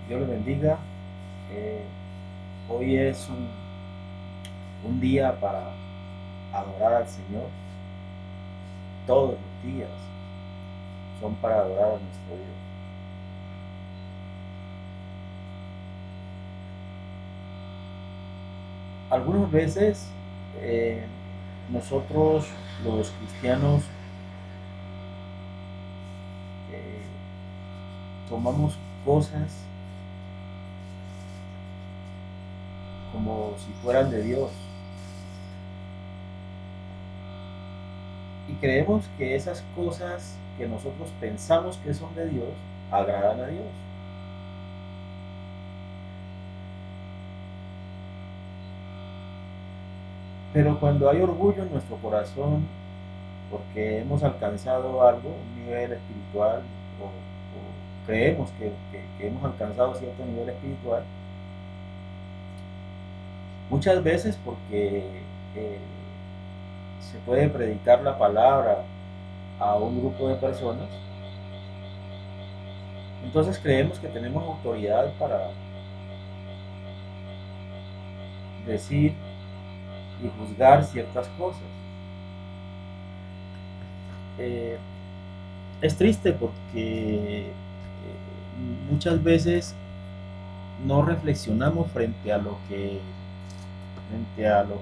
Dios le bendiga. Eh, Hoy es un día para adorar al Señor. Todos los días son para adorar a nuestro Dios. Algunas veces eh, nosotros los cristianos eh, tomamos cosas como si fueran de Dios y creemos que esas cosas que nosotros pensamos que son de Dios agradan a Dios. Pero cuando hay orgullo en nuestro corazón porque hemos alcanzado algo, un nivel espiritual, o creemos que hemos alcanzado cierto nivel espiritual, muchas veces porque eh, se puede predicar la palabra a un grupo de personas, entonces creemos que tenemos autoridad para decir y juzgar ciertas cosas. Eh, es triste porque muchas veces no reflexionamos frente a lo que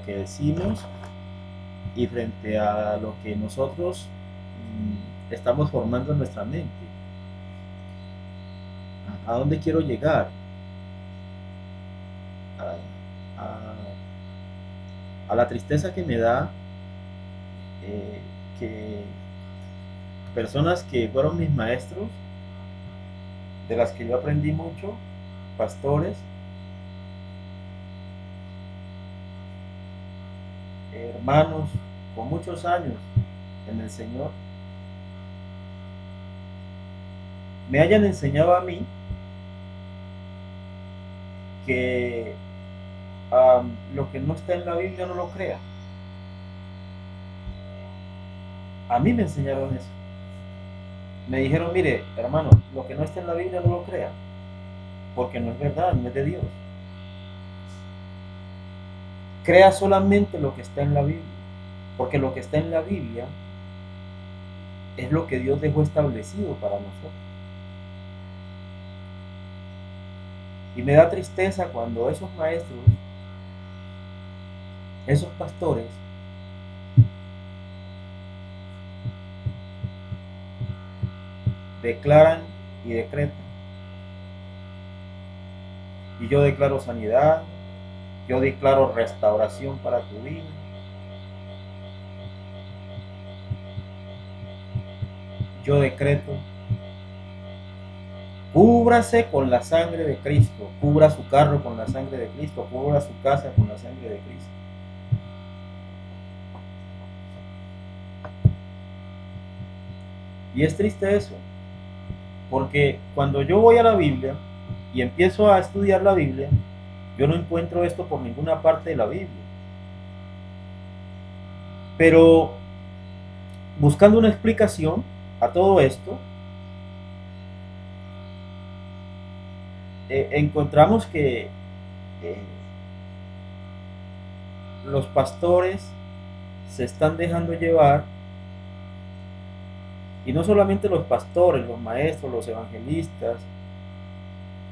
decimos y frente a lo que nosotros estamos formando en nuestra mente. ¿A dónde quiero llegar? A, a la tristeza que me da que personas que fueron mis maestros, de las que yo aprendí mucho, pastores, hermanos con muchos años en el Señor, me hayan enseñado a mí que lo que no está en la Biblia no lo crea. A mí me enseñaron eso. Me dijeron, mire, hermano, lo que no está en la Biblia no lo crea, porque no es verdad, no es de Dios. Crea solamente lo que está en la Biblia, porque lo que está en la Biblia es lo que Dios dejó establecido para nosotros. Y me da tristeza cuando esos maestros, esos pastores, declaran y decretan. Y yo declaro sanidad, yo declaro restauración para tu vida. Yo decreto, cúbrase con la sangre de Cristo, cubra su carro con la sangre de Cristo, cubra su casa con la sangre de Cristo. Y es triste eso, porque cuando yo voy a la Biblia y empiezo a estudiar la Biblia, yo no encuentro esto por ninguna parte de la Biblia. Pero buscando una explicación a todo esto, encontramos que eh, los pastores se están dejando llevar, y no solamente los pastores, los maestros, los evangelistas,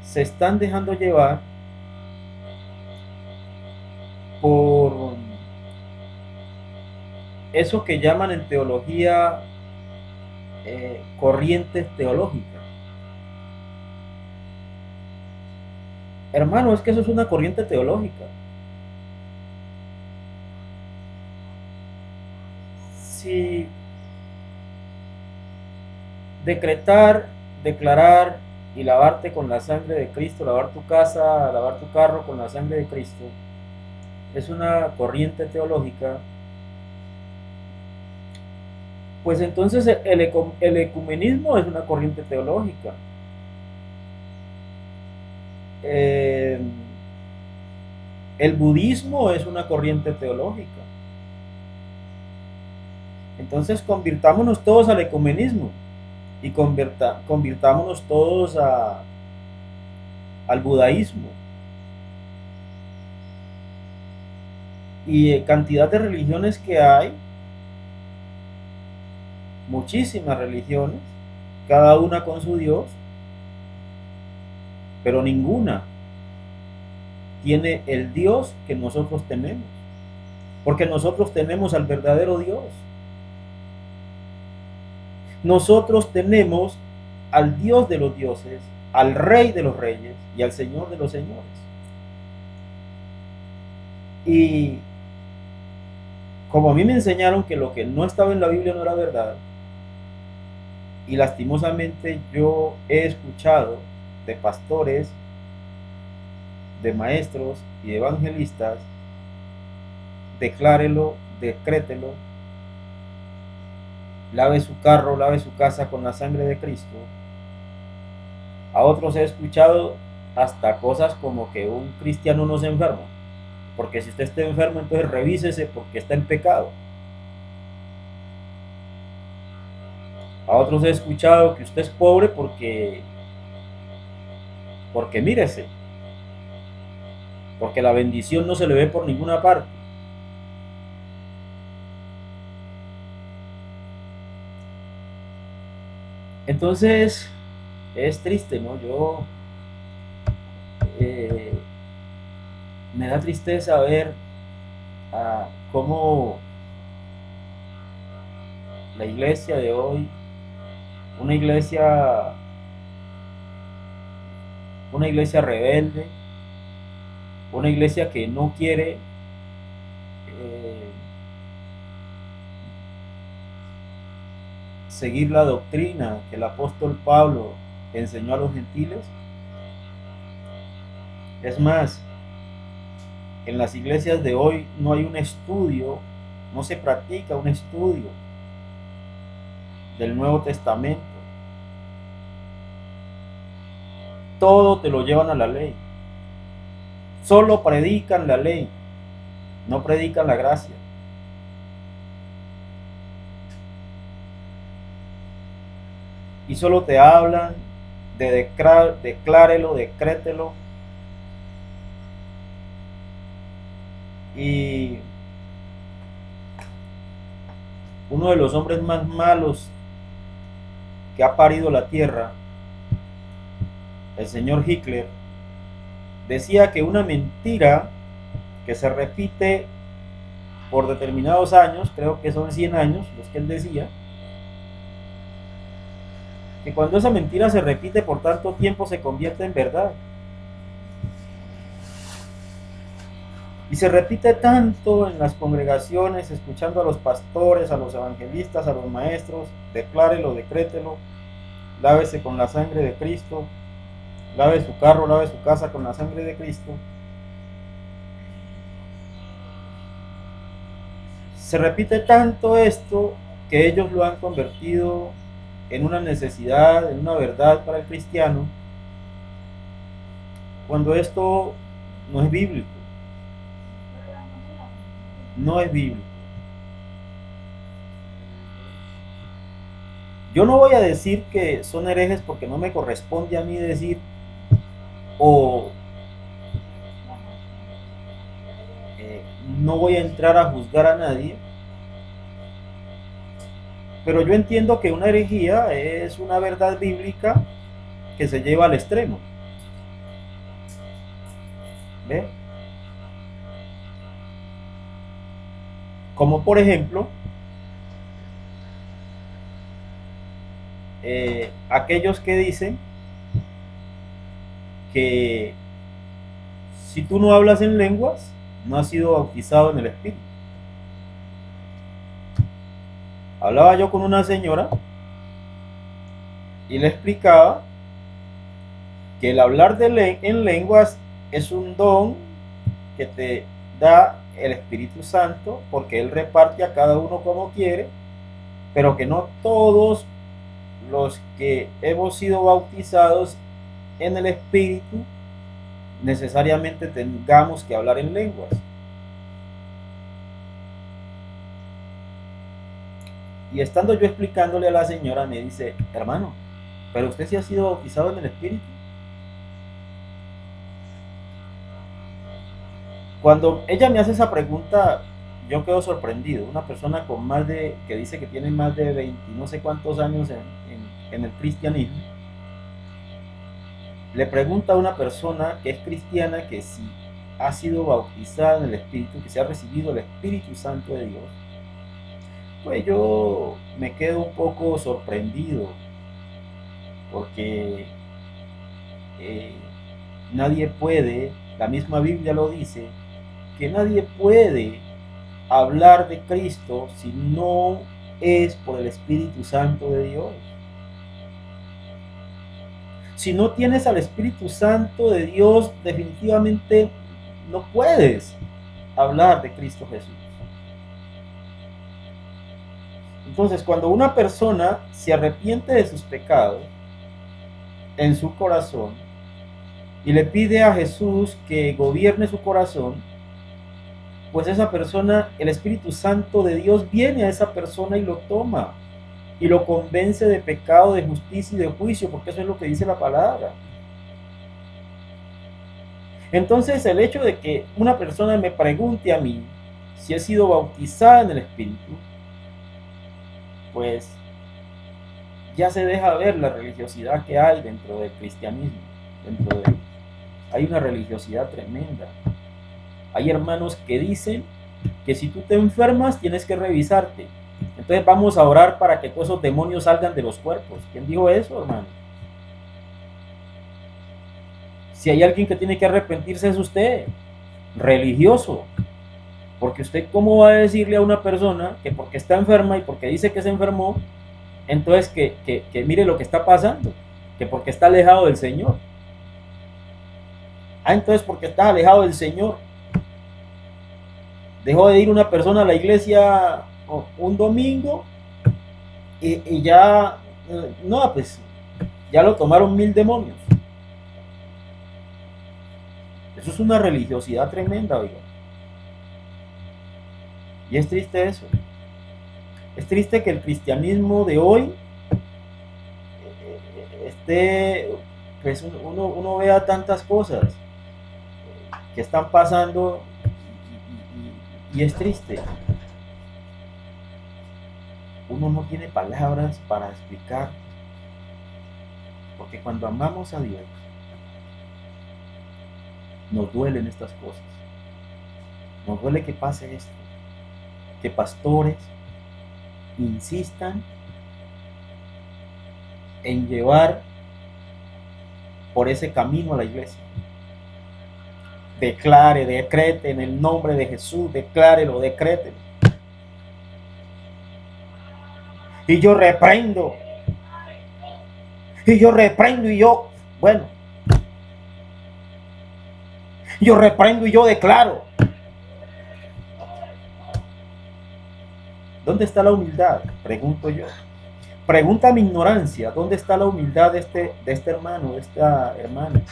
se están dejando llevar por eso que llaman en teología corrientes teológicas. Hermano, es que eso es una corriente teológica. Si decretar, declarar y lavarte con la sangre de Cristo, lavar tu casa, lavar tu carro con la sangre de Cristo, es una corriente teológica, pues entonces el ecumenismo es una corriente teológica. Eh, el budismo es una corriente teológica. Entonces convirtámonos todos al ecumenismo y convirtámonos todos al budaísmo y cantidad de religiones que hay, muchísimas religiones, cada una con su Dios, pero ninguna tiene el Dios que nosotros tenemos, porque nosotros tenemos al verdadero Dios. Nosotros tenemos al Dios de los dioses, al Rey de los reyes y al Señor de los señores. Y como a mí me enseñaron que lo que no estaba en la Biblia no era verdad, y lastimosamente yo he escuchado de pastores, de maestros y de evangelistas, declárelo, decrételo, lave su carro, lave su casa con la sangre de Cristo. A otros he escuchado hasta cosas como que un cristiano no se enferma, porque si usted está enfermo, entonces revísese porque está en pecado. A otros he escuchado que usted es pobre porque mírese, porque la bendición no se le ve por ninguna parte. Entonces es triste, ¿no? Me da tristeza ver cómo la iglesia de hoy, una iglesia rebelde, una iglesia que no quiere seguir la doctrina que el apóstol Pablo enseñó a los gentiles. Es más, en las iglesias de hoy no hay un estudio, no se practica un estudio del Nuevo Testamento. Todo te lo llevan a la ley. Solo predican la ley, no predican la gracia. Y solo te hablan de declárelo, decrételo. Y uno de los hombres más malos que ha parido la tierra, el señor Hitler, decía que una mentira que se repite por determinados años, creo que son 100 años los que él decía, que cuando esa mentira se repite por tanto tiempo se convierte en verdad. Y se repite tanto en las congregaciones, escuchando a los pastores, a los evangelistas, a los maestros, declárelo, decrételo, lávese con la sangre de Cristo, lave su carro, lave su casa con la sangre de Cristo. Se repite tanto esto que ellos lo han convertido en una necesidad, en una verdad para el cristiano, cuando esto no es bíblico. No es bíblico. Yo no voy a decir que son herejes porque no me corresponde a mí decir, o no voy a entrar a juzgar a nadie, pero yo entiendo que una herejía es una verdad bíblica que se lleva al extremo. ¿Ve? Como por ejemplo, aquellos que dicen que si tú no hablas en lenguas, no has sido bautizado en el Espíritu. Hablaba yo con una señora y le explicaba que el hablar en lenguas es un don que te da el Espíritu Santo, porque Él reparte a cada uno como quiere, pero que no todos los que hemos sido bautizados en el Espíritu necesariamente tengamos que hablar en lenguas. Y estando yo explicándole a la señora, me dice, hermano, pero usted sí ha sido bautizado en el Espíritu. Cuando ella me hace esa pregunta, yo quedo sorprendido. Una persona que dice que tiene más de 20, no sé cuántos años en el cristianismo, le pregunta a una persona que es cristiana que si ha sido bautizada en el Espíritu, que se ha recibido el Espíritu Santo de Dios. Pues yo me quedo un poco sorprendido, porque nadie puede, la misma Biblia lo dice, que nadie puede hablar de Cristo si no es por el Espíritu Santo de Dios. Si no tienes al Espíritu Santo de Dios, definitivamente no puedes hablar de Cristo Jesús. Entonces, cuando una persona se arrepiente de sus pecados en su corazón y le pide a Jesús que gobierne su corazón, pues esa persona, el Espíritu Santo de Dios viene a esa persona y lo toma y lo convence de pecado, de justicia y de juicio, porque eso es lo que dice la palabra. Entonces, el hecho de que una persona me pregunte a mí si he sido bautizada en el Espíritu, pues ya se deja ver la religiosidad que hay dentro del cristianismo. Hay una religiosidad tremenda. Hay hermanos que dicen que si tú te enfermas tienes que revisarte. Entonces vamos a orar para que todos esos demonios salgan de los cuerpos. ¿Quién dijo eso, hermano? Si hay alguien que tiene que arrepentirse es usted, religioso. Porque usted, ¿cómo va a decirle a una persona que porque está enferma y porque dice que se enfermó, entonces que mire lo que está pasando, que porque está alejado del Señor? Entonces porque está alejado del Señor, dejó de ir una persona a la iglesia un domingo y ya, no, pues ya lo tomaron 1000 demonios. Eso es una religiosidad tremenda, oiga. Y es triste eso. Es triste que el cristianismo de hoy pues uno vea tantas cosas que están pasando y es triste. Uno no tiene palabras para explicar, porque cuando amamos a Dios nos duelen estas cosas. Nos duele que pase esto, que pastores insistan en llevar por ese camino a la iglesia. Declare, decrete en el nombre de Jesús, declárelo, decrételo. Y yo reprendo. Bueno, yo reprendo y yo declaro. ¿Dónde está la humildad? Pregunto yo. Pregunta mi ignorancia, ¿dónde está la humildad de este hermano, de esta hermana?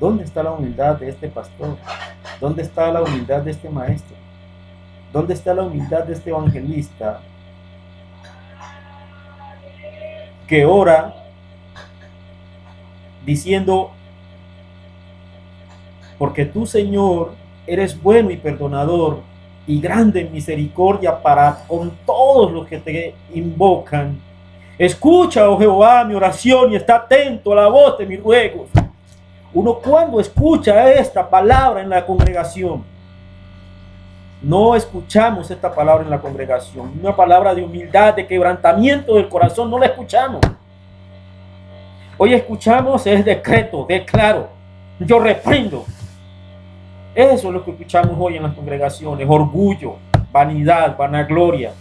¿Dónde está la humildad de este pastor? ¿Dónde está la humildad de este maestro? ¿Dónde está la humildad de este evangelista que ora diciendo, porque tú, Señor, eres bueno y perdonador y grande en misericordia para con todos los que te invocan? Escucha, oh Jehová, mi oración y está atento a la voz de mis ruegos. Uno, cuando escucha esta palabra en la congregación, no escuchamos esta palabra en la congregación, una palabra de humildad, de quebrantamiento del corazón, no la escuchamos. Hoy escuchamos es decreto, declaro, yo reprendo. Eso es lo que escuchamos hoy en las congregaciones: orgullo, vanidad, vanagloria,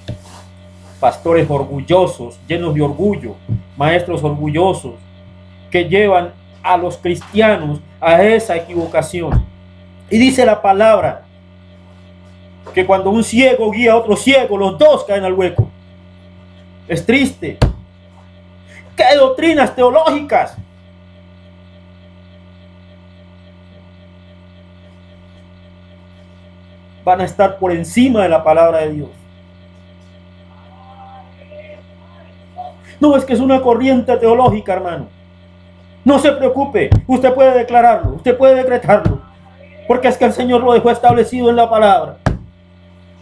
pastores orgullosos, llenos de orgullo, maestros orgullosos que llevan a los cristianos a esa equivocación. Y dice la palabra que cuando un ciego guía a otro ciego, los dos caen al hueco. Es triste. ¿Qué doctrinas teológicas? Van a estar por encima de la palabra de Dios. No, es que es una corriente teológica, hermano. No se preocupe, usted puede declararlo, usted puede decretarlo, porque es que el Señor lo dejó establecido en la palabra.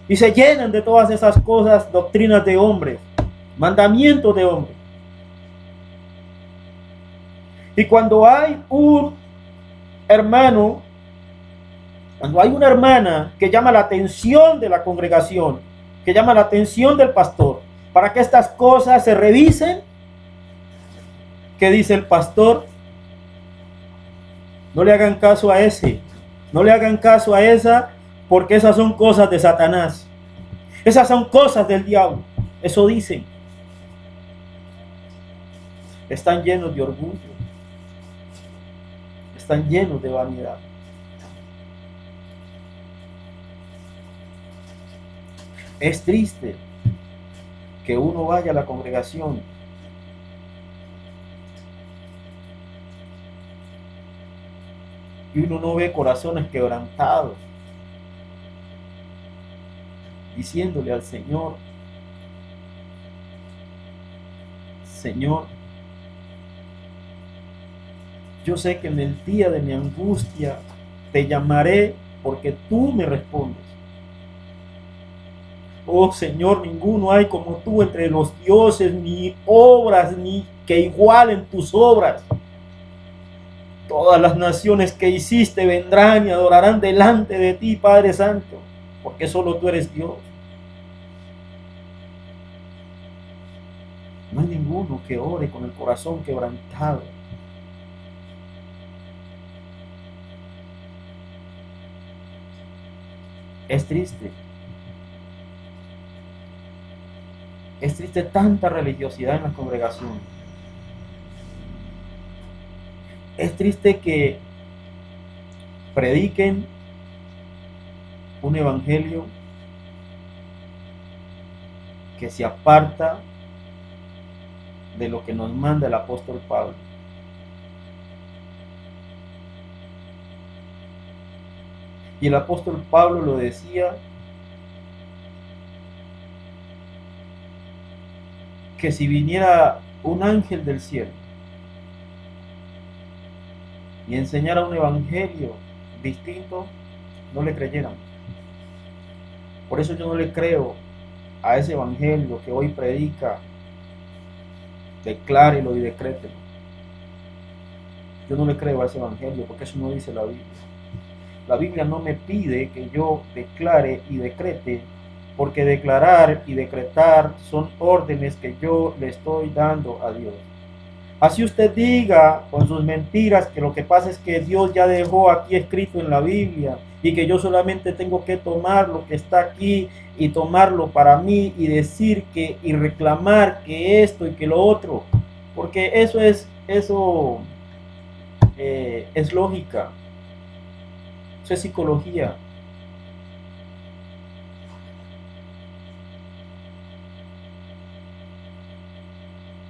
Y se llenan de todas esas cosas, doctrinas de hombres, mandamientos de hombres. Y cuando hay un hermano, cuando hay una hermana que llama la atención de la congregación, que llama la atención del pastor, para que estas cosas se revisen, ¿qué dice el pastor? No le hagan caso a ese, no le hagan caso a esa, porque esas son cosas de Satanás. Esas son cosas del diablo. Eso dicen. Están llenos de orgullo. Están llenos de vanidad. Es triste que uno vaya a la congregación y uno no ve corazones quebrantados, diciéndole al Señor: Señor, yo sé que en el día de mi angustia te llamaré porque tú me respondes. Oh Señor, ninguno hay como tú entre los dioses, ni obras, ni que igualen tus obras. Todas las naciones que hiciste vendrán y adorarán delante de ti, Padre Santo, porque solo tú eres Dios. No hay ninguno que ore con el corazón quebrantado. Es triste. Es triste tanta religiosidad en las congregaciones. Es triste que prediquen un evangelio que se aparta de lo que nos manda el apóstol Pablo. Y el apóstol Pablo lo decía, que si viniera un ángel del cielo y enseñara un evangelio distinto, no le creyeran. Por eso yo no le creo a ese evangelio que hoy predica: declárelo y decrételo. Yo no le creo a ese evangelio, porque eso no dice la Biblia. La Biblia no me pide que yo declare y decrete, porque declarar y decretar son órdenes que yo le estoy dando a Dios. Así usted diga con sus mentiras que lo que pasa es que Dios ya dejó aquí escrito en la Biblia y que yo solamente tengo que tomar lo que está aquí y tomarlo para mí y decir que y reclamar que esto y que lo otro, porque eso es lógica, eso es psicología.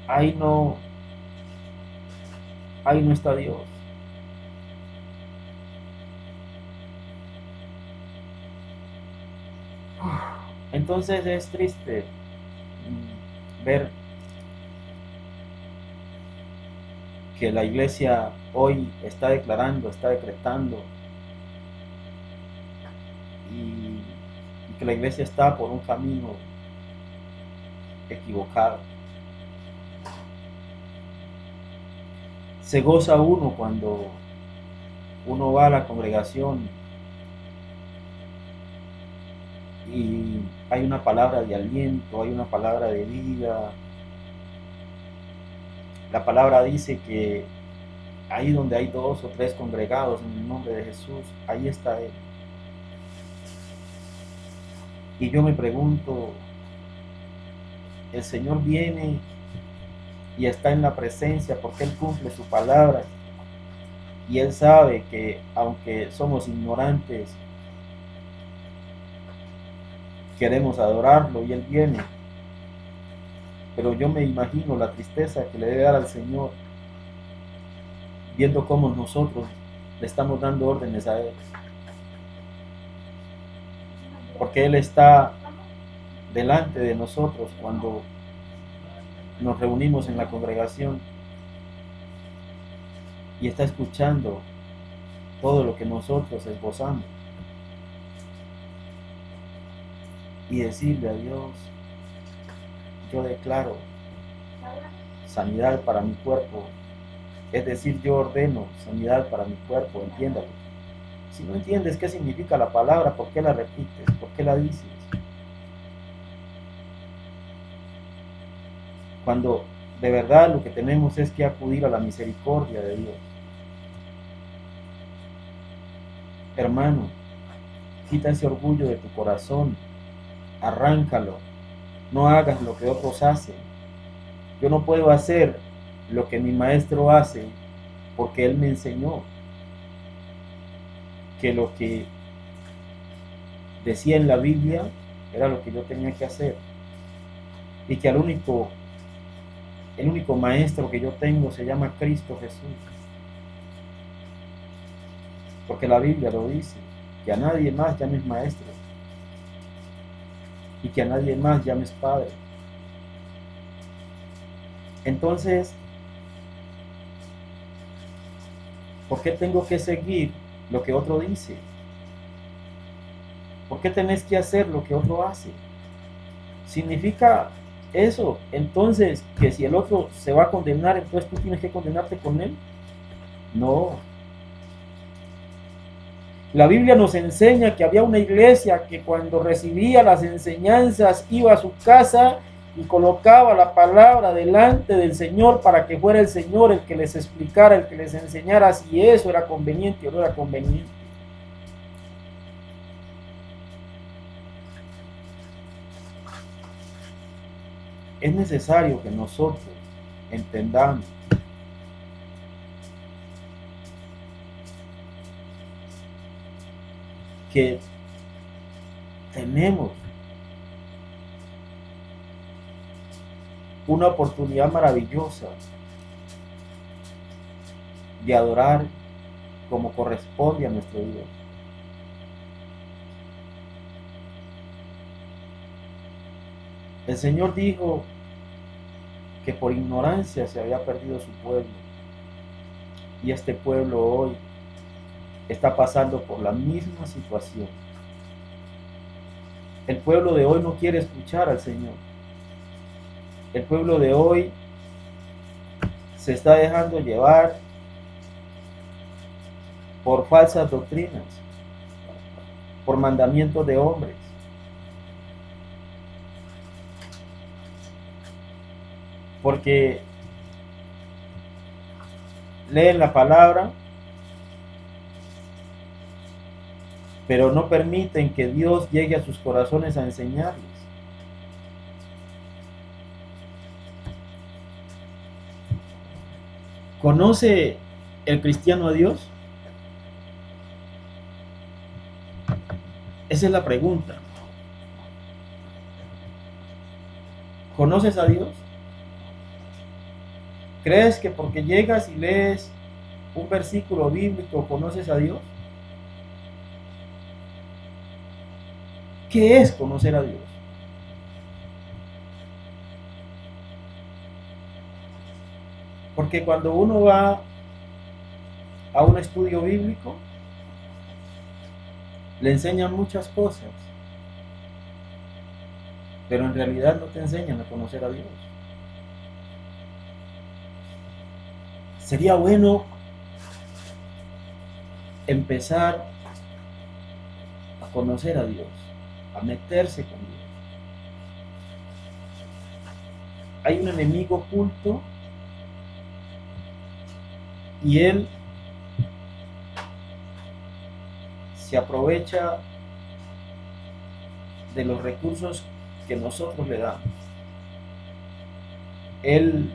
Ahí no está Dios. Entonces es triste ver que la iglesia hoy está declarando, está decretando, y que la iglesia está por un camino equivocado. Se goza uno cuando uno va a la congregación y hay una palabra de aliento, hay una palabra de vida. La palabra dice que ahí donde hay 2 o 3 congregados en el nombre de Jesús, ahí está Él. Y yo me pregunto, el Señor viene y está en la presencia porque Él cumple su palabra, y Él sabe que aunque somos ignorantes, queremos adorarlo y Él viene. Pero yo me imagino la tristeza que le debe dar al Señor viendo cómo nosotros le estamos dando órdenes a Él, porque Él está delante de nosotros cuando nos reunimos en la congregación y está escuchando todo lo que nosotros esbozamos y decirle a Dios, yo declaro sanidad para mi cuerpo, es decir, yo ordeno sanidad para mi cuerpo, entiéndalo. Si no entiendes qué significa la palabra, ¿por qué la repites? ¿Por qué la dices? Cuando de verdad lo que tenemos es que acudir a la misericordia de Dios. Hermano, quita ese orgullo de tu corazón, arráncalo, no hagas lo que otros hacen. Yo no puedo hacer lo que mi maestro hace porque él me enseñó que lo que decía en la Biblia era lo que yo tenía que hacer y que el único maestro que yo tengo se llama Cristo Jesús, porque la Biblia lo dice, que a nadie más llames maestro y que a nadie más llames padre. Entonces, ¿por qué tengo que seguir lo que otro dice? ¿Por qué tenés que hacer lo que otro hace? ¿Significa eso entonces que si el otro se va a condenar, entonces tú tienes que condenarte con él? No. La Biblia nos enseña que había una iglesia que cuando recibía las enseñanzas iba a su casa y colocaba la palabra delante del Señor para que fuera el Señor el que les explicara, el que les enseñara si eso era conveniente o no era conveniente. Es necesario que nosotros entendamos que tenemos una oportunidad maravillosa de adorar como corresponde a nuestro Dios. El Señor dijo que por ignorancia se había perdido su pueblo, y este pueblo hoy está pasando por la misma situación. El pueblo de hoy no quiere escuchar al Señor. El pueblo de hoy se está dejando llevar por falsas doctrinas, por mandamientos de hombres. Porque leen la palabra, pero no permiten que Dios llegue a sus corazones a enseñarles. ¿Conoce el cristiano a Dios? Esa es la pregunta. ¿Conoces a Dios? ¿Crees que porque llegas y lees un versículo bíblico conoces a Dios? ¿Qué es conocer a Dios? Porque cuando uno va a un estudio bíblico, le enseñan muchas cosas, pero en realidad no te enseñan a conocer a Dios. Sería bueno empezar a conocer a Dios, a meterse con Dios. Hay un enemigo oculto y él se aprovecha de los recursos que nosotros le damos. Él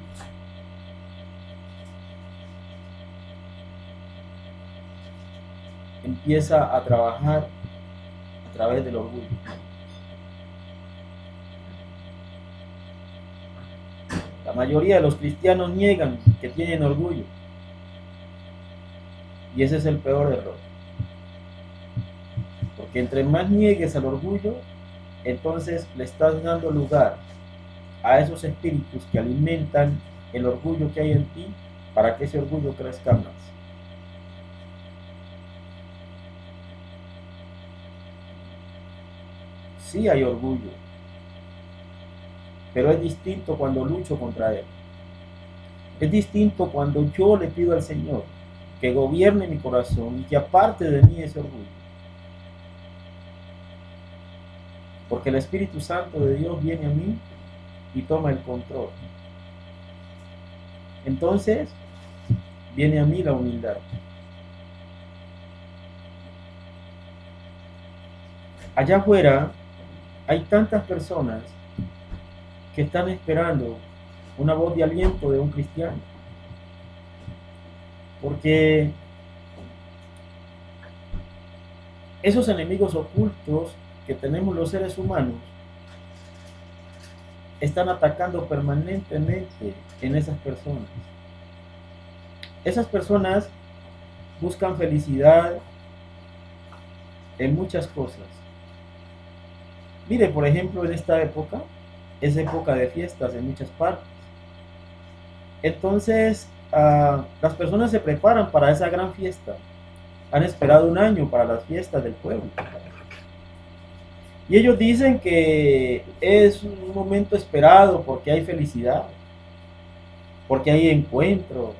empieza a trabajar a través del orgullo. La mayoría de los cristianos niegan que tienen orgullo, y ese es el peor error, porque entre más niegues al orgullo, entonces le estás dando lugar a esos espíritus que alimentan el orgullo que hay en ti para que ese orgullo crezca más. Sí hay orgullo, pero es distinto cuando lucho contra él. Es distinto cuando yo le pido al Señor que gobierne mi corazón y que aparte de mí ese orgullo. Porque el Espíritu Santo de Dios viene a mí y toma el control. Entonces, viene a mí la humildad. Allá afuera hay tantas personas que están esperando una voz de aliento de un cristiano. Porque esos enemigos ocultos que tenemos los seres humanos están atacando permanentemente en esas personas. Esas personas buscan felicidad en muchas cosas. Mire, por ejemplo, en esta época, es época de fiestas en muchas partes. Entonces, las personas se preparan para esa gran fiesta. Han esperado un año para las fiestas del pueblo. Y ellos dicen que es un momento esperado porque hay felicidad, porque hay encuentro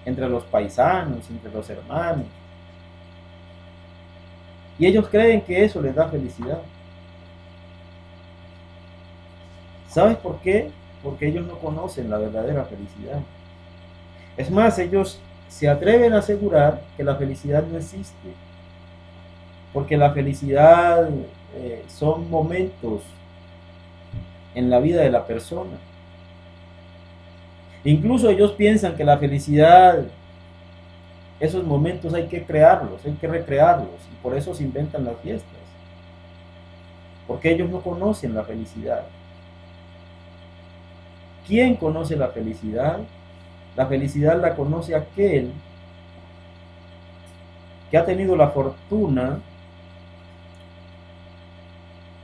entre los paisanos, entre los hermanos. Y ellos creen que eso les da felicidad. ¿Sabes por qué? Porque ellos no conocen la verdadera felicidad. Es más, ellos se atreven a asegurar que la felicidad no existe, porque la felicidad son momentos en la vida de la persona. Incluso ellos piensan que la felicidad, esos momentos hay que crearlos, hay que recrearlos, y por eso se inventan las fiestas, porque ellos no conocen la felicidad. ¿Quién conoce la felicidad? La felicidad la conoce aquel que ha tenido la fortuna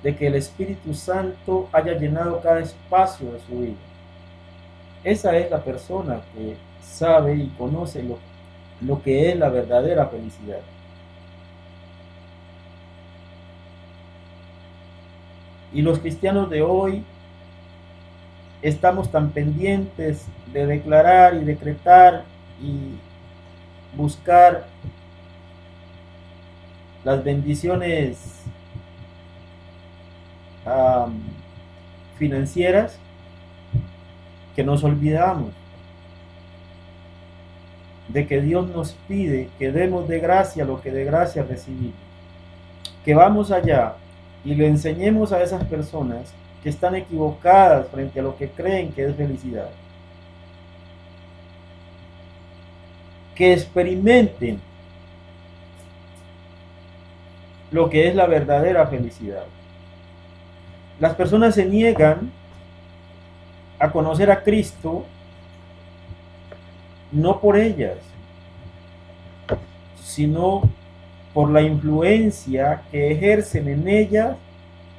de que el Espíritu Santo haya llenado cada espacio de su vida. Esa es la persona que sabe y conoce lo que es la verdadera felicidad. Y los cristianos de hoy estamos tan pendientes de declarar y decretar y buscar las bendiciones financieras que nos olvidamos de que Dios nos pide que demos de gracia lo que de gracia recibimos, que vamos allá y le enseñemos a esas personas que están equivocadas frente a lo que creen que es felicidad, que experimenten lo que es la verdadera felicidad. Las personas se niegan a conocer a Cristo no por ellas, sino por la influencia que ejercen en ellas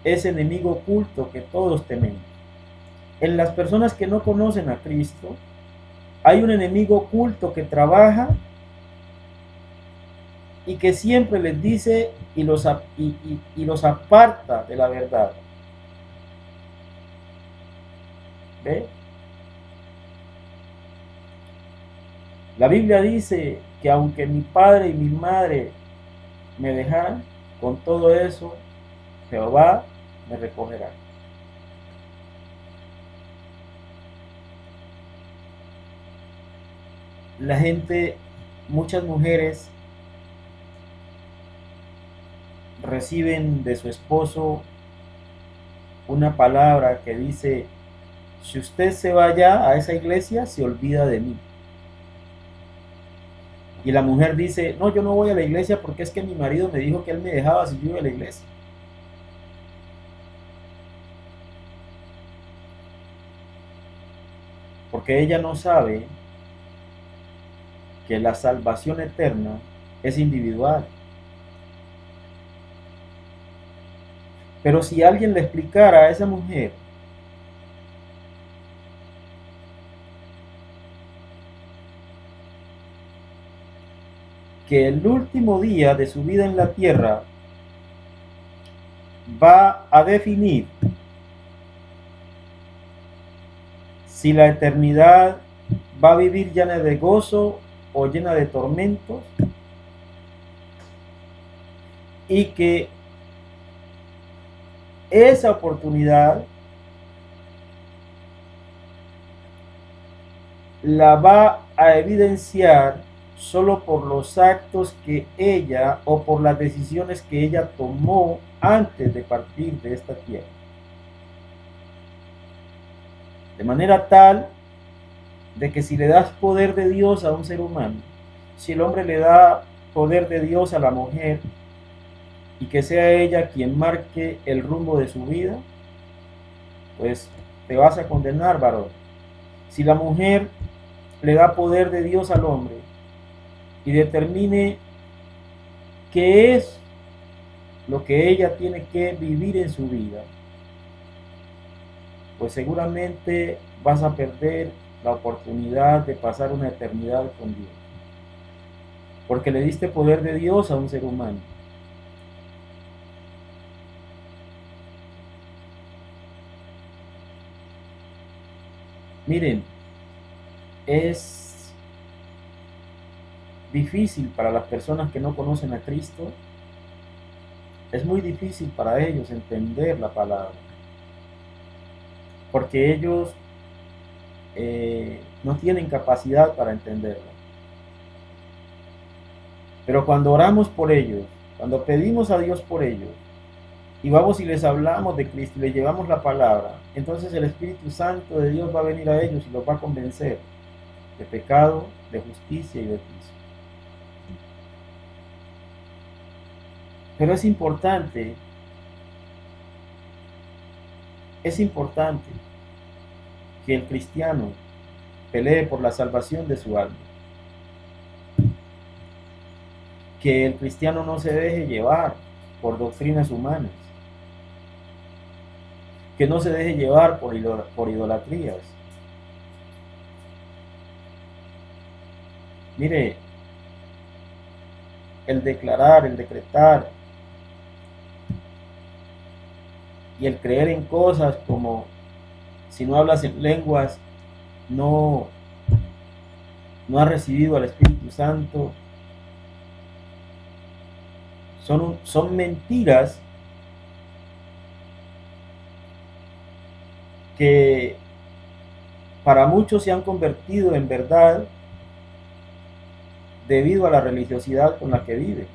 ese enemigo oculto que todos tememos. En las personas que no conocen a Cristo, hay un enemigo oculto que trabaja y que siempre les dice y los aparta de la verdad. ¿Ve? La Biblia dice que aunque mi padre y mi madre me dejaran, con todo eso Jehová me recogerá. La gente, muchas mujeres reciben de su esposo una palabra que dice: si usted se va allá a esa iglesia, se olvida de mí. Y la mujer dice: no, yo no voy a la iglesia porque es que mi marido me dijo que él me dejaba si yo iba a la iglesia. Porque ella no sabe que la salvación eterna es individual. Pero si alguien le explicara a esa mujer que el último día de su vida en la tierra va a definir si la eternidad va a vivir llena de gozo o llena de tormentos, y que esa oportunidad la va a evidenciar solo por los actos que ella o por las decisiones que ella tomó antes de partir de esta tierra. De manera tal de que si le das poder de Dios a un ser humano, si el hombre le da poder de Dios a la mujer, y que sea ella quien marque el rumbo de su vida, pues te vas a condenar, varón. Si la mujer le da poder de Dios al hombre y determine qué es lo que ella tiene que vivir en su vida, pues seguramente vas a perder la oportunidad de pasar una eternidad con Dios, porque le diste poder de Dios a un ser humano. Miren, es difícil para las personas que no conocen a Cristo, es muy difícil para ellos entender la palabra, porque ellos no tienen capacidad para entenderla. Pero cuando oramos por ellos, cuando pedimos a Dios por ellos, y vamos y les hablamos de Cristo y les llevamos la palabra, entonces el Espíritu Santo de Dios va a venir a ellos y los va a convencer de pecado, de justicia y de juicio. Pero es importante que el cristiano pelee por la salvación de su alma, que el cristiano no se deje llevar por doctrinas humanas, que no se deje llevar por idolatrías. Mire, el declarar, el decretar y el creer en cosas como si no hablas en lenguas no has recibido al Espíritu Santo, son mentiras que para muchos se han convertido en verdad debido a la religiosidad con la que viven.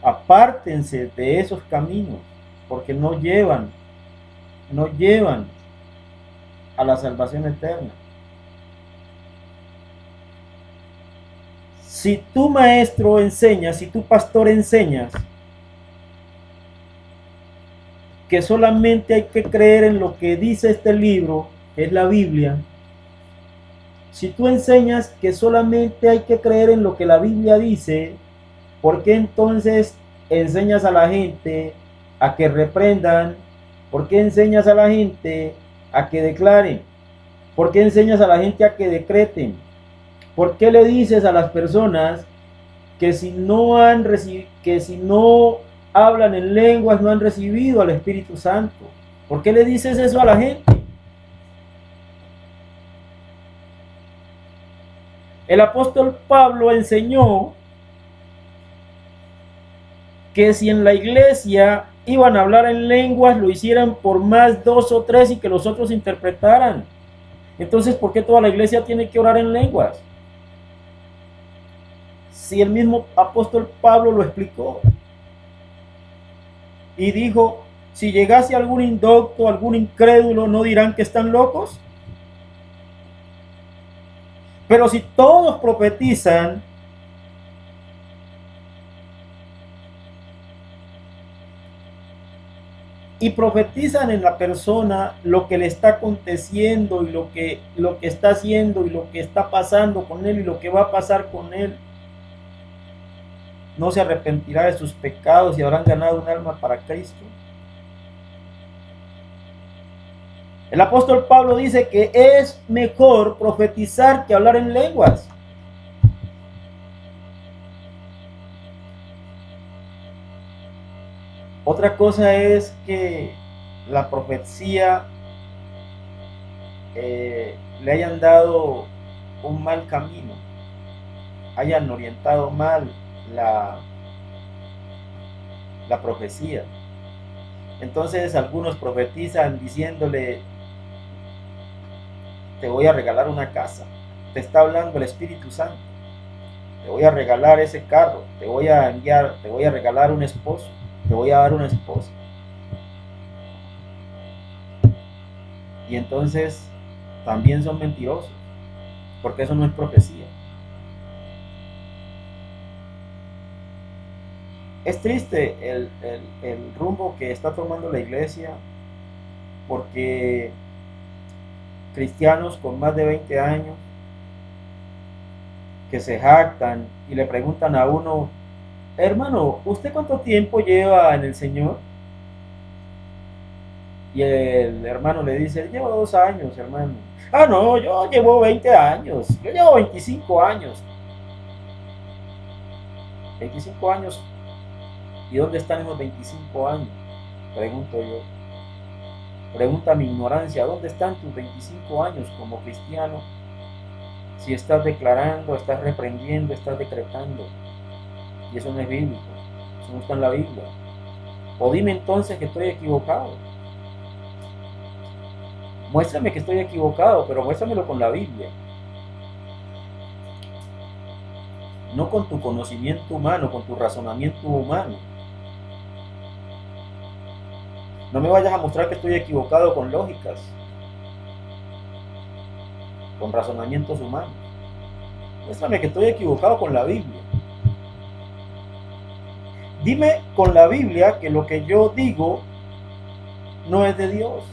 Apártense de esos caminos, porque no llevan a la salvación eterna. Si tu maestro enseña, si tu pastor enseñas que solamente hay que creer en lo que dice este libro, que es la Biblia, si tú enseñas que solamente hay que creer en lo que la Biblia dice, ¿por qué entonces enseñas a la gente a que reprendan? ¿Por qué enseñas a la gente a que declaren? ¿Por qué enseñas a la gente a que decreten? ¿Por qué le dices a las personas que si no hablan en lenguas no han recibido al Espíritu Santo? ¿Por qué le dices eso a la gente? El apóstol Pablo enseñó que si en la iglesia iban a hablar en lenguas, lo hicieran por más 2 o 3 y que los otros interpretaran. Entonces, ¿por qué toda la iglesia tiene que orar en lenguas? Si el mismo apóstol Pablo lo explicó y dijo, si llegase algún indocto, algún incrédulo, ¿no dirán que están locos? Pero si todos profetizan, y profetizan en la persona lo que le está aconteciendo y lo que está haciendo y lo que está pasando con él y lo que va a pasar con él, no se arrepentirá de sus pecados y habrán ganado un alma para Cristo. El apóstol Pablo dice que es mejor profetizar que hablar en lenguas. Otra cosa es que la profecía le hayan dado un mal camino, hayan orientado mal la, la profecía. Entonces algunos profetizan diciéndole, te voy a regalar una casa, te está hablando el Espíritu Santo, te voy a regalar ese carro, te voy a enviar, te voy a regalar un esposo, te voy a dar una esposa. Y entonces también son mentirosos, porque eso no es profecía. Es triste el rumbo que está tomando la iglesia, porque cristianos con más de 20 años que se jactan y le preguntan a uno, hermano, ¿usted cuánto tiempo lleva en el Señor? Y el hermano le dice, llevo 2 años, hermano. Ah, no, yo llevo 20 años, yo llevo 25 años. 25 años, ¿y dónde están esos 25 años? Pregunto yo. Pregunta mi ignorancia, ¿dónde están tus 25 años como cristiano? Si estás declarando, estás reprendiendo, estás decretando. Y eso no es bíblico, eso no está en la Biblia. O dime entonces que estoy equivocado. Muéstrame que estoy equivocado, pero muéstramelo con la Biblia. No con tu conocimiento humano, con tu razonamiento humano. No me vayas a mostrar que estoy equivocado con lógicas, con razonamientos humanos. Muéstrame que estoy equivocado con la Biblia. Dime con la Biblia que lo que yo digo no es de Dios.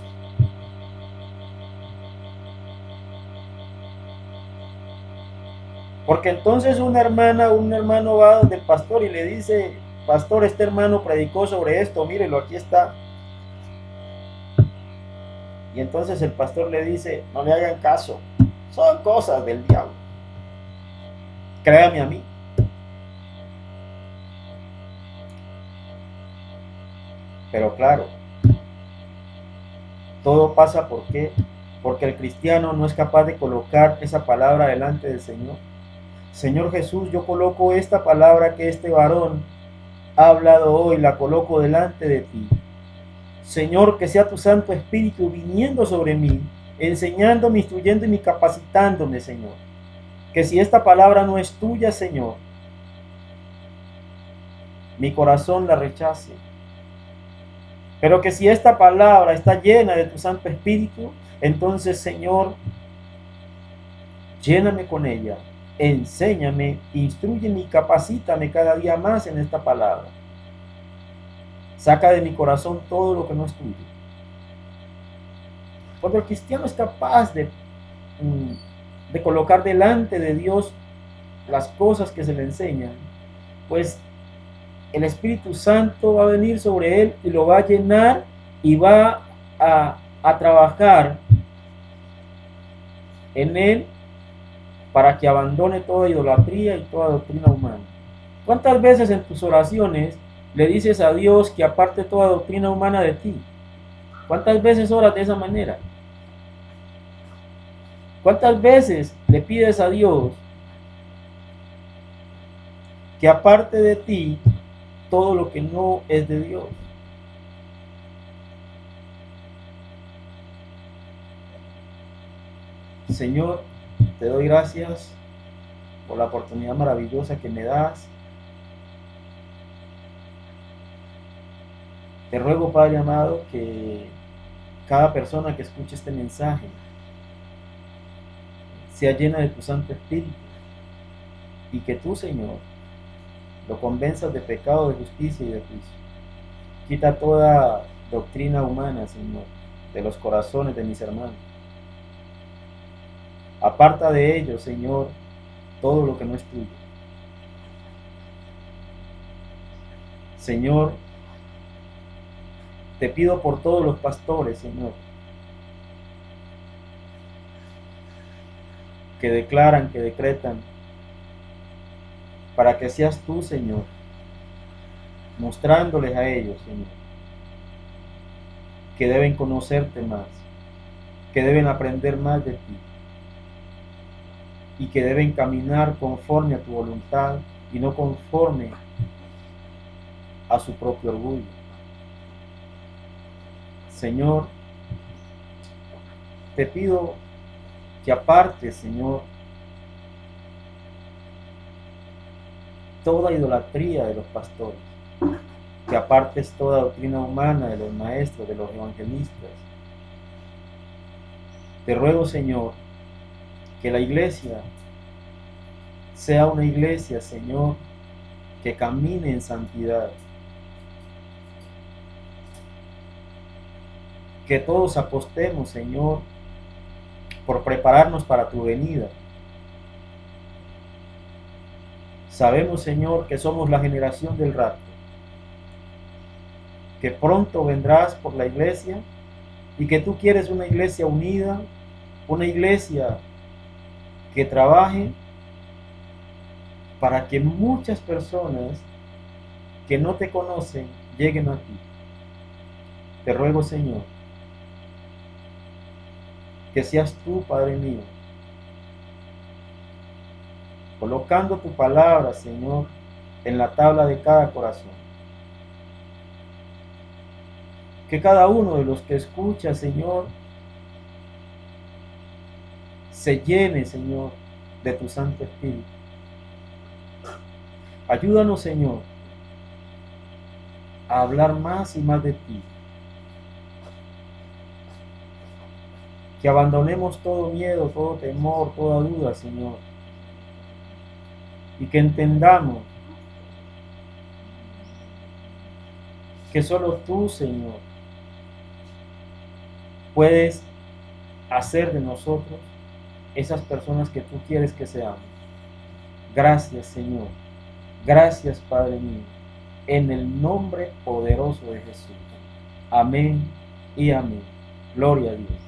Porque entonces una hermana, un hermano va del pastor y le dice, pastor, este hermano predicó sobre esto, mírelo, aquí está. Y entonces el pastor le dice, no le hagan caso, son cosas del diablo. Créame a mí. Pero claro, todo pasa porque el cristiano no es capaz de colocar esa palabra delante del Señor. Señor Jesús, yo coloco esta palabra que este varón ha hablado hoy, la coloco delante de ti. Señor, que sea tu Santo Espíritu viniendo sobre mí, enseñándome, instruyéndome y capacitándome, Señor. Que si esta palabra no es tuya, Señor, mi corazón la rechace. Pero que si esta palabra está llena de tu Santo Espíritu, entonces, Señor, lléname con ella, enséñame, instrúyeme y capacítame cada día más en esta palabra. Saca de mi corazón todo lo que no es tuyo. Cuando el cristiano es capaz de colocar delante de Dios las cosas que se le enseñan, pues el Espíritu Santo va a venir sobre él y lo va a llenar y va a trabajar en él para que abandone toda idolatría y toda doctrina humana. ¿Cuántas veces en tus oraciones le dices a Dios que aparte toda doctrina humana de ti? ¿Cuántas veces oras de esa manera? ¿Cuántas veces le pides a Dios que aparte de ti todo lo que no es de Dios? Señor, te doy gracias por la oportunidad maravillosa que me das. Te ruego, Padre amado, que cada persona que escuche este mensaje sea llena de tu Santo Espíritu y que tú, Señor, lo convenzas de pecado, de justicia y de juicio. Quita toda doctrina humana, Señor, de los corazones de mis hermanos. Aparta de ellos, Señor, todo lo que no es tuyo. Señor, te pido por todos los pastores, Señor, que declaran, que decretan, para que seas tú, Señor, mostrándoles a ellos, Señor, que deben conocerte más, que deben aprender más de ti y que deben caminar conforme a tu voluntad y no conforme a su propio orgullo. Señor, te pido que apartes, Señor, toda idolatría de los pastores, que apartes toda doctrina humana de los maestros, de los evangelistas. Te ruego, Señor, que la iglesia sea una iglesia, Señor, que camine en santidad. Que todos apostemos, Señor, por prepararnos para tu venida. Sabemos, Señor, que somos la generación del rapto, que pronto vendrás por la iglesia y que tú quieres una iglesia unida, una iglesia que trabaje para que muchas personas que no te conocen lleguen a ti. Te ruego, Señor, que seas tú, Padre mío, colocando tu palabra, Señor, en la tabla de cada corazón. Que cada uno de los que escucha, Señor, se llene, Señor, de tu Santo Espíritu. Ayúdanos, Señor, a hablar más y más de ti. Que abandonemos todo miedo, todo temor, toda duda, Señor. Y que entendamos que solo tú, Señor, puedes hacer de nosotros esas personas que tú quieres que seamos. Gracias, Señor. Gracias, Padre mío. En el nombre poderoso de Jesús. Amén y amén. Gloria a Dios.